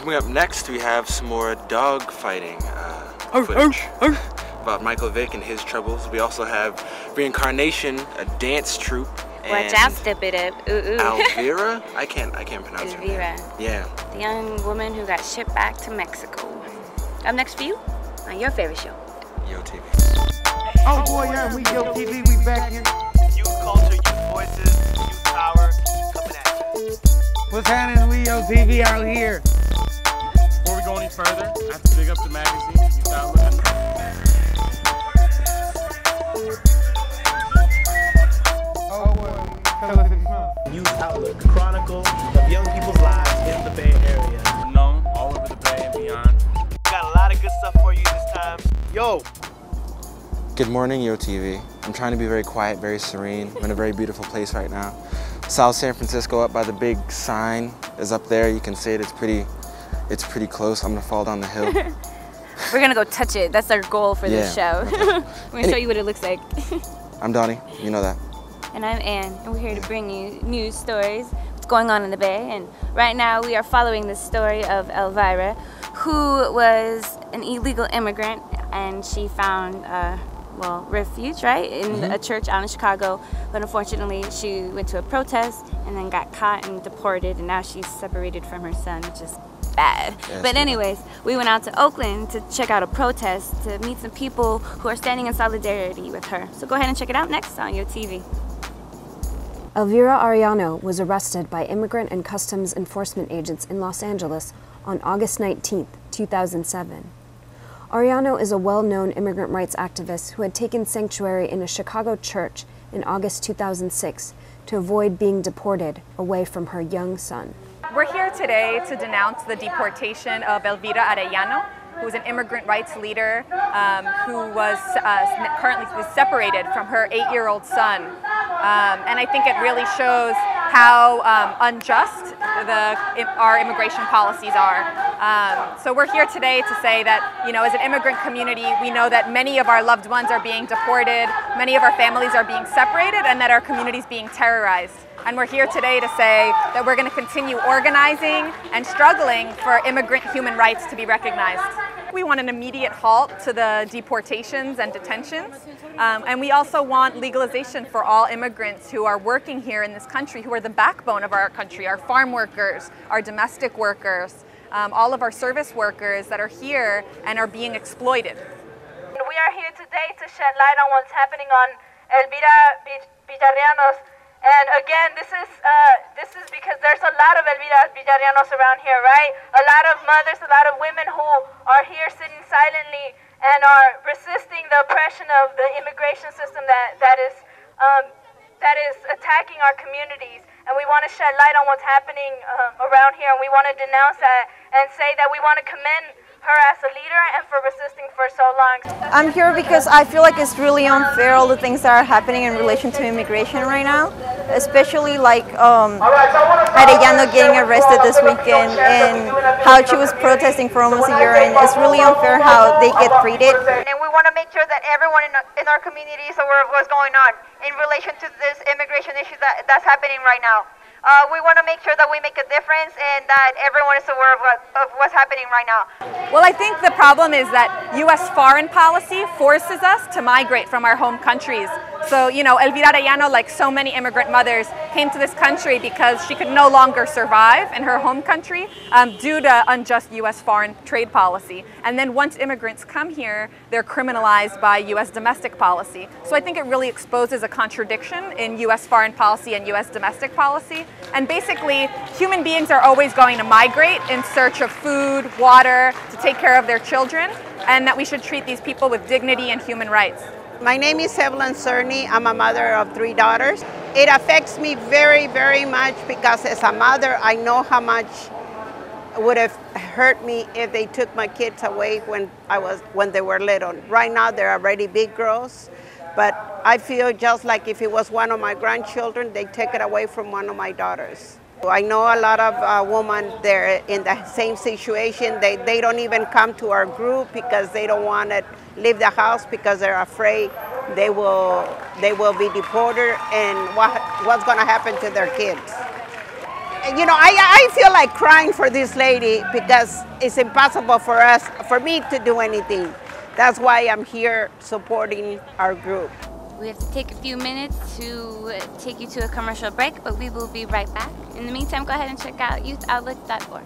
Coming up next, we have some more dog fighting footage about Michael Vick and his troubles. We also have Reincarnation, a dance troupe. Watch out, step it up. Ooh, ooh. Elvira? I can't pronounce her name. Yeah. The young woman who got shipped back to Mexico. Up next for you on your favorite show, YoTV. Oh boy, yeah, we YoTV, we back here. Youth culture, youth voices, youth power, coming at you. What's happening? We YoTV out here. Before we go any further, I have to big up the magazine. You start looking. Youth Outlook, chronicle of young people's lives in the Bay Area. Known all over the Bay and beyond. Got a lot of good stuff for you this time. Yo! Good morning, YoTV. I'm trying to be very quiet, very serene. We're in a very beautiful place right now. South San Francisco, up by the big sign, is up there. You can see it. It's pretty close. I'm gonna fall down the hill. We're gonna go touch it. That's our goal for this show. We're gonna show you what it looks like. I'm Donnie. You know that. And I'm Ann, and we're here to bring you news stories, what's going on in the Bay. And right now we are following the story of Elvira, who was an illegal immigrant, and she found well, refuge, right, in a church out in Chicago. But unfortunately, she went to a protest and then got caught and deported, and now she's separated from her son, which is bad. Yes, but anyways, we went out to Oakland to check out a protest, to meet some people who are standing in solidarity with her. So go ahead and check it out next on YoTV. Elvira Arellano was arrested by Immigrant and Customs Enforcement agents in Los Angeles on August 19, 2007. Arellano is a well-known immigrant rights activist who had taken sanctuary in a Chicago church in August 2006 to avoid being deported away from her young son. We're here today to denounce the deportation of Elvira Arellano, who is an immigrant rights leader who was currently separated from her 8-year-old son. And I think it really shows how unjust our immigration policies are. So we're here today to say that, you know, as an immigrant community, we know that many of our loved ones are being deported, many of our families are being separated, and that our community is being terrorized. And we're here today to say that we're going to continue organizing and struggling for immigrant human rights to be recognized. We want an immediate halt to the deportations and detentions. And we also want legalization for all immigrants who are working here in this country, who are the backbone of our country, our farm workers, our domestic workers, all of our service workers that are here and are being exploited. We are here today to shed light on what's happening on Elvira Villarreanos. And again, this is because there's a lot of Elvira Villarreanos around here, right? A lot of mothers, a lot of women who are here sitting silently and are resisting the oppression of the immigration system that is attacking our communities. And we want to shed light on what's happening around here, and we want to denounce that and say that we want to commend her as a leader and for resisting for so long. I'm here because I feel like it's really unfair, all the things that are happening in relation to immigration right now, especially like Arellano getting arrested this weekend and how she was protesting for almost a year, and it's really unfair how they get treated. And we want to make sure that everyone in our community is aware of what's going on in relation to this immigration issue that's happening right now. We want to make sure that we make a difference and that everyone is aware of what's happening right now. Well, I think the problem is that U.S. foreign policy forces us to migrate from our home countries. So, you know, Elvira Arellano, like so many immigrant mothers, came to this country because she could no longer survive in her home country due to unjust U.S. foreign trade policy. And then once immigrants come here, they're criminalized by U.S. domestic policy. So I think it really exposes a contradiction in U.S. foreign policy and U.S. domestic policy. And basically, human beings are always going to migrate in search of food, water, to take care of their children, and that we should treat these people with dignity and human rights. My name is Evelyn Cerny. I'm a mother of 3 daughters. It affects me very, very much because as a mother, I know how much would have hurt me if they took my kids away when they were little. Right now, they're already big girls, but I feel just like if it was one of my grandchildren, they take it away from one of my daughters. I know a lot of women, they're in the same situation. They don't even come to our group because they don't want to leave the house because they're afraid they will be deported and what's going to happen to their kids. you know, I feel like crying for this lady because it's impossible for me to do anything. That's why I'm here supporting our group. We have to take a few minutes to take you to a commercial break, but we will be right back. In the meantime, go ahead and check out youthoutlook.org.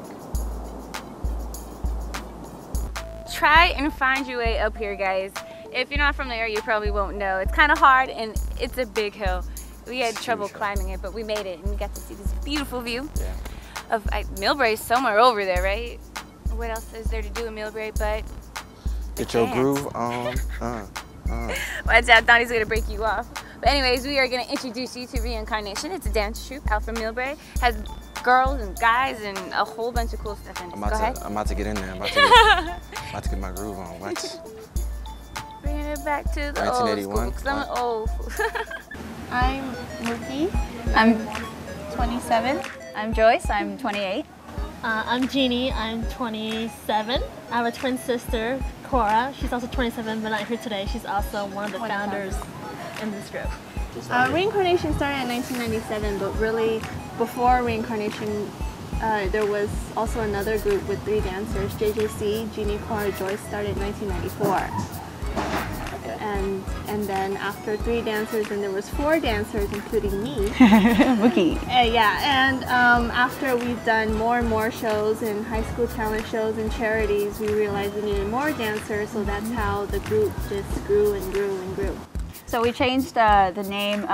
Try and find your way up here, guys. If you're not from the area, you probably won't know. It's kind of hard and it's a big hill. We had trouble climbing it, but we made it and we got to see this beautiful view of Millbrae's somewhere over there, right? What else is there to do in Millbrae but get your groove on. Watch out, Donnie's gonna break you off. But anyways, we are gonna introduce you to Reincarnation. It's a dance troupe out from Millbrae. Has girls and guys and a whole bunch of cool stuff in it. Go ahead. I'm about to get in there. I'm about to get my groove on. Watch. Bringing it back to the old school, 'cause I'm old. I'm Mookie. I'm 27. I'm Joyce. I'm 28. I'm Jeannie. I'm 27. I have a twin sister, Cora. She's also 27, but not here today. She's also one of the founders in this group. Reincarnation started in 1997, but really before Reincarnation, there was also another group with 3 dancers. JJC, Jeannie, Cora, Joyce started in 1994. And then after 3 dancers, then there was 4 dancers, including me. Mookie. Yeah, and after we've done more and more shows and high school talent shows and charities, we realized we needed more dancers, so that's how the group just grew and grew and grew. So we changed the name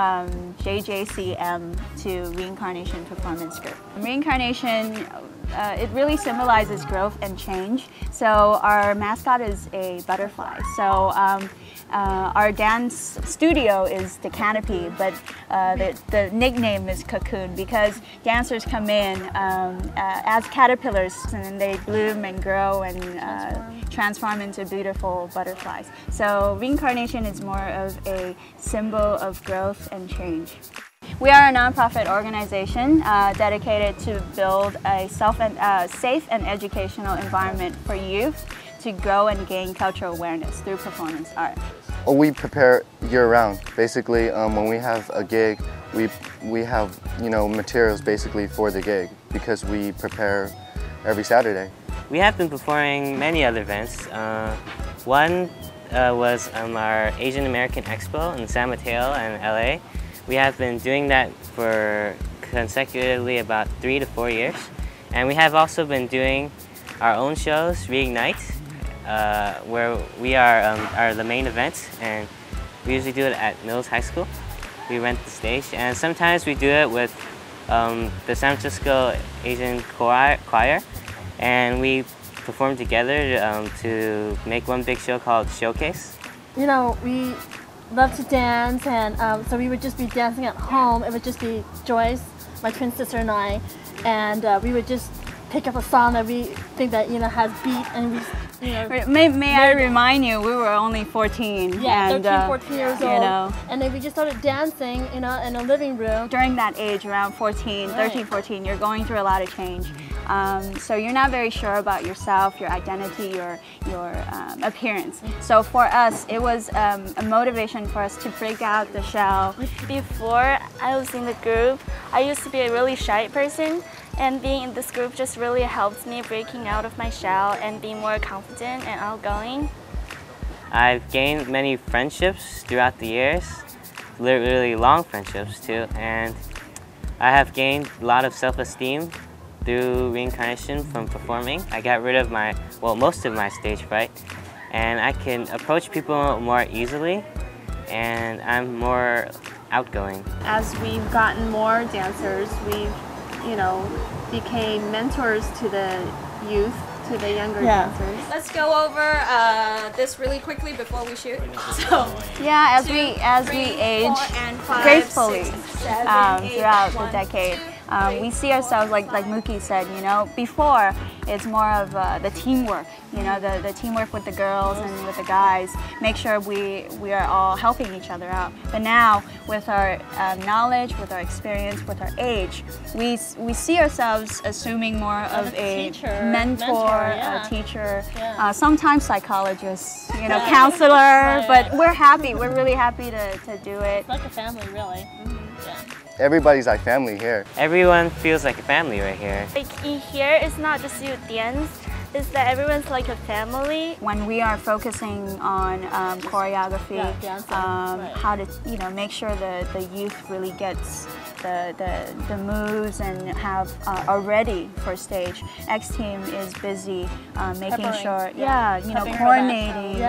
JJCM to Reincarnation Performance Group. Reincarnation, it really symbolizes growth and change. So our mascot is a butterfly. So our dance studio is the canopy, but the nickname is Cocoon because dancers come in as caterpillars and they bloom and grow and transform into beautiful butterflies. So Reincarnation is more of a symbol of growth and change. We are a nonprofit organization dedicated to build a safe and educational environment for youth to grow and gain cultural awareness through performance art. We prepare year-round. Basically, when we have a gig, we have materials basically for the gig because we prepare every Saturday. We have been performing many other events. One was our Asian American Expo in San Mateo and LA. We have been doing that for consecutively about 3 to 4 years. And we have also been doing our own shows, Reignite, where we are the main event, and we usually do it at Mills High School. We rent the stage, and sometimes we do it with the San Francisco Asian Choir, and we perform together to make one big show called Showcase. You know, we love to dance, and so we would just be dancing at home. It would just be Joyce, my twin sister, and I, and we would just pick up a song that we think that has beat, and we. May I remind you, we were only 14. Yeah, and, 13, 14 years old. And then we just started dancing, in a living room. During that age, around 14, 13, 14, you're going through a lot of change. So you're not very sure about yourself, your identity, your appearance. So for us, it was a motivation for us to break out the shell. Before I was in the group, I used to be a really shy person. And being in this group just really helps me breaking out of my shell and being more confident and outgoing. I've gained many friendships throughout the years, really long friendships too, and I have gained a lot of self-esteem through Reincarnation from performing. I got rid of most of my stage fright, and I can approach people more easily, and I'm more outgoing. As we've gotten more dancers, we've became mentors to the youth, to the younger dancers. Let's go over this really quickly before we shoot. So, yeah, as we age gracefully throughout the decade, we see ourselves like Mookie said. Before it's more of the teamwork. The teamwork with the girls and with the guys. Make sure we are all helping each other out. But now, with our knowledge, with our experience, with our age, we see ourselves assuming more of a mentor, a teacher, sometimes psychologist, counselor. But we're happy. We're really happy to do it. It's like a family, really. Yeah. everybody's like family here. Everyone feels like a family right here. Like in here, it's not just you dance, it's that everyone's like a family. When we are focusing on choreography, how to make sure the youth really gets the moves and are ready for stage. X team is busy making sure, coordinating,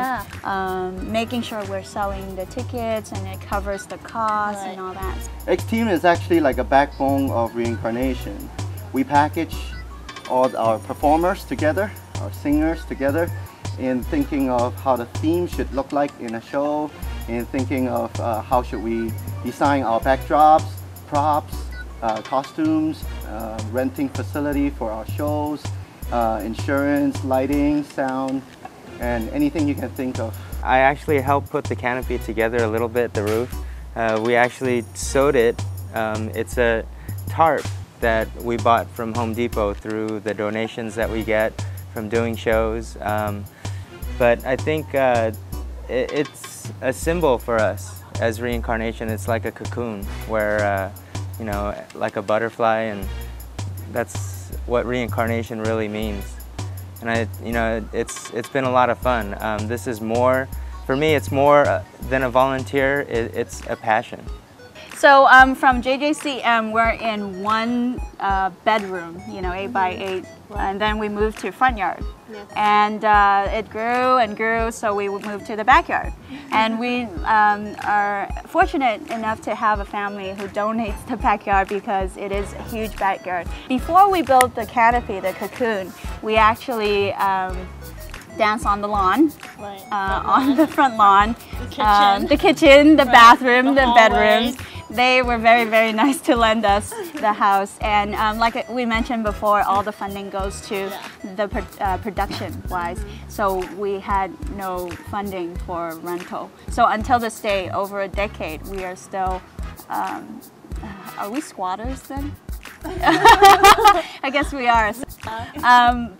making sure we're selling the tickets and it covers the cost and all that. X team is actually like a backbone of reincarnation. We package all our performers together, our singers together, in thinking of how the theme should look like in a show, in thinking of how should we design our backdrops, props, costumes, renting facility for our shows, insurance, lighting, sound, and anything you can think of. I actually helped put the canopy together a little bit, the roof. We actually sewed it. It's a tarp that we bought from Home Depot through the donations that we get from doing shows. But I think it's a symbol for us as reincarnation. It's like a cocoon where, like a butterfly, and that's what reincarnation really means. And it's been a lot of fun. This is more, for me, it's more than a volunteer, it's a passion. So from JJCM, we're in one bedroom, 8 by 8, and then we moved to front yard. Yes. And it grew and grew, so we moved to the backyard. And we are fortunate enough to have a family who donates the backyard because it is a huge backyard. Before we built the canopy, the cocoon, we actually dance on the lawn, on the front lawn, the kitchen, the bathroom, the bedrooms. They were very, very nice to lend us the house. And like we mentioned before, all the funding goes to the production-wise. So we had no funding for rental. So until this day, over a decade, we are still, are we squatters then? I guess we are.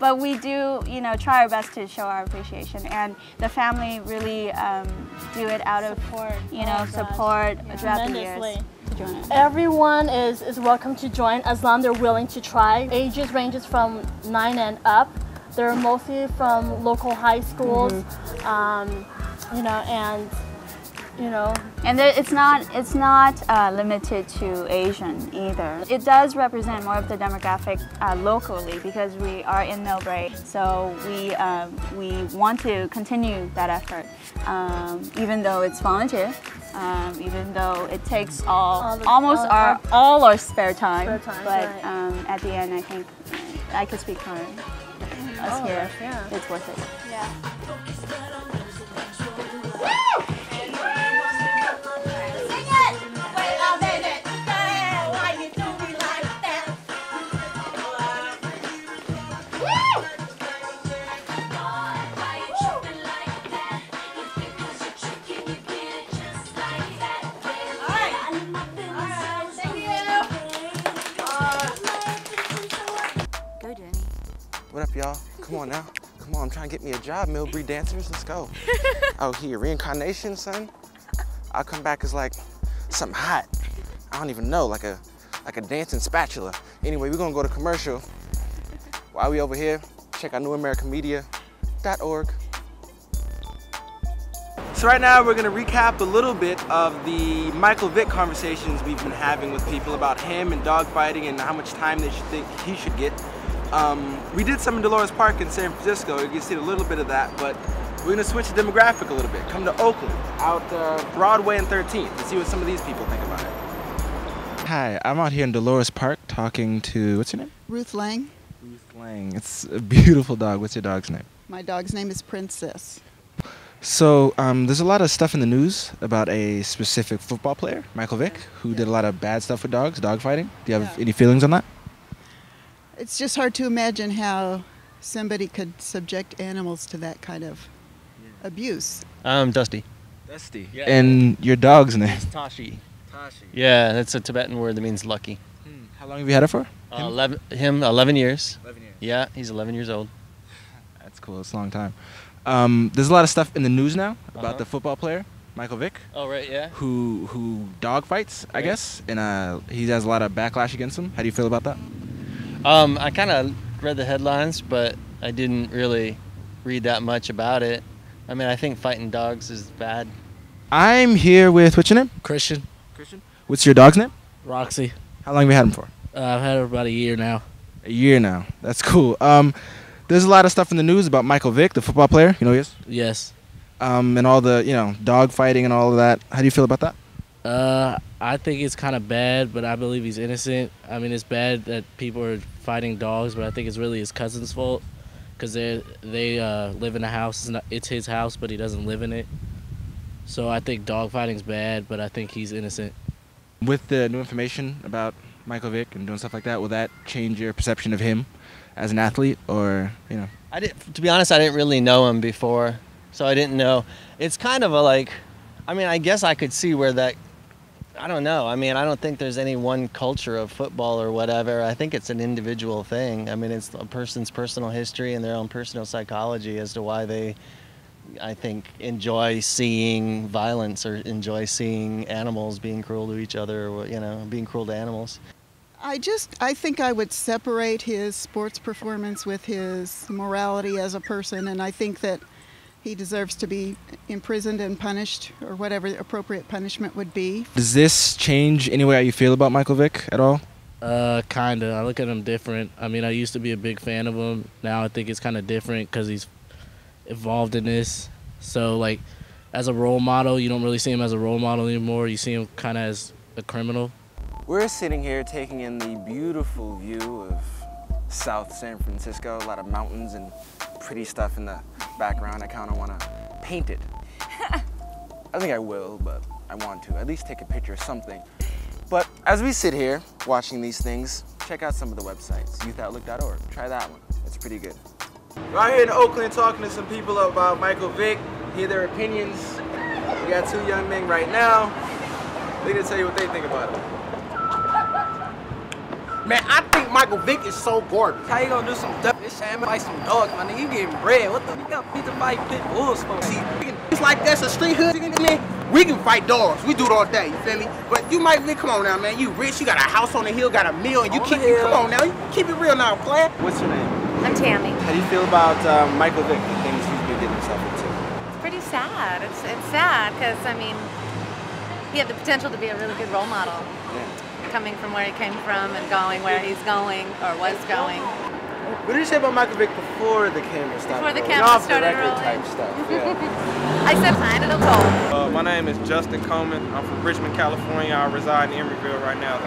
But we do, try our best to show our appreciation, and the family really do it out of support throughout the years. Everyone is welcome to join as long as they're willing to try. Ages ranges from 9 and up. They're mostly from local high schools, and it's not limited to Asian either. It does represent more of the demographic locally because we are in Millbrae, so we want to continue that effort, even though it's volunteer, even though it takes almost all our spare time. But at the end, I think I could speak for us here. Yeah. It's worth it. Yeah. What up, y'all? Come on now. Come on, I'm trying to get me a job, Millbrae dancers. Let's go. Out here, reincarnation, son. I'll come back as like something hot. I don't even know, like a dancing spatula. Anyway, we're gonna go to commercial. While we over here, check out newamericanmedia.org. So right now we're gonna recap a little bit of the Michael Vick conversations we've been having with people about him and dogfighting and how much time they should think he should get. We did some in Dolores Park in San Francisco. You can see a little bit of that, but we're gonna switch the demographic a little bit. Come to Oakland, out Broadway and 13th, to see what some of these people think about it. Hi, I'm out here in Dolores Park talking to, what's your name? Ruth Lang. Ruth Lang. It's a beautiful dog. What's your dog's name? My dog's name is Princess. So there's a lot of stuff in the news about a specific football player, Michael Vick, who did a lot of bad stuff with dogs, dog fighting. Do you have any feelings on that? It's just hard to imagine how somebody could subject animals to that kind of abuse. I'm Dusty. Dusty. Yeah. And your dog's name? It's Tashi. Tashi. Yeah, that's a Tibetan word that means lucky. How long have you had it for? 11 years. 11 years. Yeah, he's 11 years old. That's cool. It's a long time. There's a lot of stuff in the news now about the football player. Michael Vick. Oh, right, yeah. Who dog fights, I guess, and he has a lot of backlash against him. How do you feel about that? I kind of read the headlines, but I didn't really read that much about it. I mean, I think fighting dogs is bad. I'm here with, what's your name? Christian. Christian. What's your dog's name? Roxy. How long have you had him for? I've had her about a year now. A year now. That's cool. There's a lot of stuff in the news about Michael Vick, the football player. You know who he is? Yes. And all the, dog fighting and all of that. How do you feel about that? I think it's kind of bad, but I believe he's innocent. I mean, it's bad that people are fighting dogs, but I think it's really his cousin's fault because they live in a house. It's his house, but he doesn't live in it. So I think dog fighting's bad, but I think he's innocent. With the new information about Michael Vick and doing stuff like that, will that change your perception of him as an athlete, or To be honest, I didn't really know him before, so I didn't know. It's kind of I guess I could see where that. I don't know. I mean, I don't think there's any one culture of football or whatever. I think it's an individual thing. I mean, it's a person's personal history and their own personal psychology as to why they, I think, enjoy seeing violence or enjoy seeing animals being cruel to each other, or, being cruel to animals. I think I would separate his sports performance with his morality as a person, and I think that he deserves to be imprisoned and punished, or whatever the appropriate punishment would be. Does this change any way how you feel about Michael Vick at all? Kinda. I look at him different. I mean, I used to be a big fan of him. Now I think it's kind of different because he's involved in this. So, like, as a role model, you don't really see him as a role model anymore. You see him kind of as a criminal. We're sitting here taking in the beautiful view of South San Francisco. A lot of mountains and pretty stuff in the background. I kind of want to paint it. I think I will, but I want to at least take a picture of something. But as we sit here watching these things, check out some of the websites. youthoutlook.org. Try that one. It's pretty good. We're out here in Oakland talking to some people about Michael Vick, hear their opinions. We got two young men right now. They're gonna tell you what they think about him. Man, I think Michael Vick is so garbage. How you gonna do some duck? This shit like some dogs, my nigga. You getting bread. What the? You got to fight pit bulls for? See, it's like that's a street hood. We can fight dogs. We do it all day. You feel me? But you might come on now, man. You rich. You got a house on the hill. Got a mill, and you keep it. Come on now. You keep it real now, player. What's your name? I'm Tammy. How do you feel about Michael Vick, the things he's been getting himself into? It's pretty sad. It's sad because, I mean, he had the potential to be a really good role model. Yeah. Coming from where he came from and going where he's going or was going. What did you say about Michael Vick before the camera started? Before the rolling? camera Off the started record rolling. type stuff. Yeah. I said fine, it'll go. My name is Justin Coleman. I'm from Richmond, California. I reside in Emeryville right now.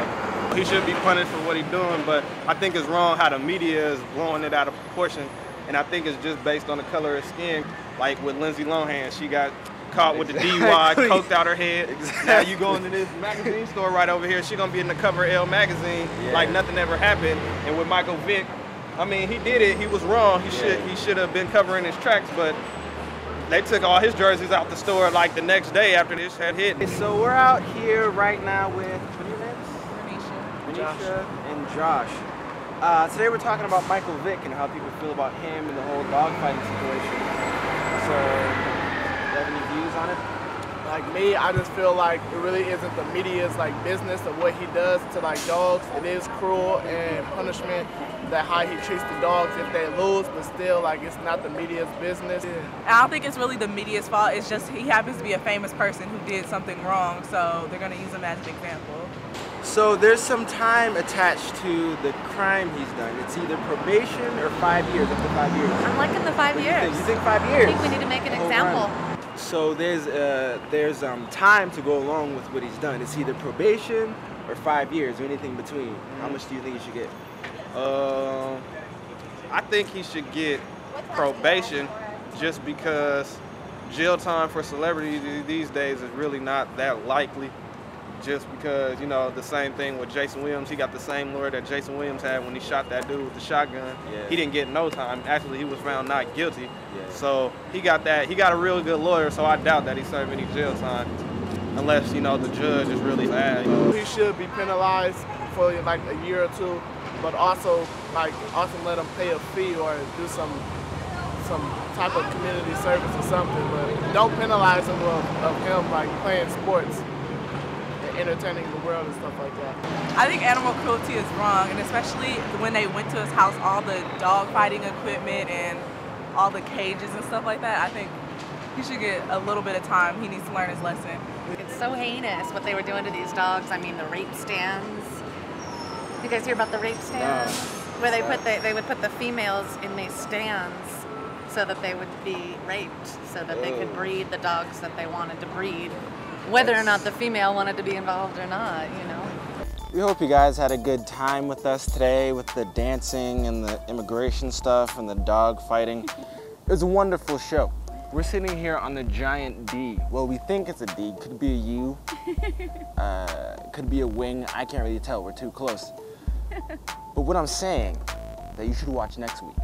He should be punished for what he's doing, but I think it's wrong how the media is blowing it out of proportion. And I think it's just based on the color of skin. Like with Lindsay Lohan, she got caught with the DUI, coked out her head. Exactly. Now you go into this magazine store right over here, she's gonna be in the cover of Elle magazine like nothing ever happened. And with Michael Vick, I mean, he did it, he was wrong. He should have been covering his tracks, but they took all his jerseys out the store like the next day after this had hit. So we're out here right now with, what are your names? Renisha and Josh. Today we're talking about Michael Vick and how people feel about him and the whole dogfighting situation. So, do you have any views on it? Like me, I just feel like it really isn't the media's business of what he does to dogs. It is cruel and punishment that how he treats the dogs if they lose, but still it's not the media's business. I don't think it's really the media's fault. It's just he happens to be a famous person who did something wrong, so they're gonna use him as an example. So there's some time attached to the crime he's done. It's either probation or 5 years, up to 5 years. I'm liking the 5 years. You think 5 years? I think we need to make an example. So there's time to go along with what he's done. It's either probation or 5 years or anything between. How much do you think he should get? I think he should get probation just because jail time for celebrities these days is really not that likely. Just because, the same thing with Jason Williams. He got the same lawyer that Jason Williams had when he shot that dude with the shotgun. Yeah. He didn't get no time. Actually, he was found not guilty. Yeah. So he got that. He got a really good lawyer, so I doubt that he served any jail time. Unless, the judge is really bad. He should be penalized for a year or two, but also let him pay a fee or do some some type of community service or something, but don't penalize him of him like playing sports and entertaining the world and stuff like that. I think animal cruelty is wrong, and especially when they went to his house, all the dog fighting equipment and all the cages and stuff like that, I think he should get a little bit of time. He needs to learn his lesson. It's so heinous what they were doing to these dogs. I mean, the rape stands. You guys hear about the rape stands? Where they would put the females in these stands so that they would be raped, so that they could breed the dogs that they wanted to breed, whether or not the female wanted to be involved or not, you know. We hope you guys had a good time with us today with the dancing and the immigration stuff and the dog fighting. It was a wonderful show. We're sitting here on the giant D. Well, we think it's a D. Could be a U. Could be a wing. I can't really tell. We're too close. But what I'm saying that you should watch next week.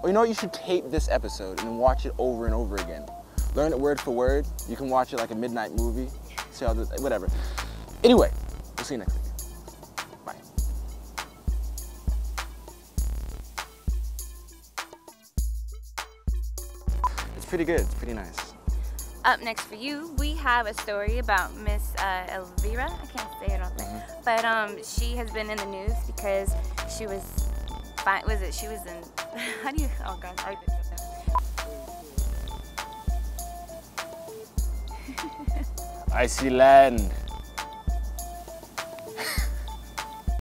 Or you know what? You should tape this episode and watch it over and over again. Learn it word for word. You can watch it like a midnight movie. See how this, whatever. Anyway, we'll see you next week. Bye. It's pretty good. It's pretty nice. Up next for you, we have a story about Miss Elvira. I can't say it all right, but she has been in the news because she was, she was in, how do you, oh God, I see land.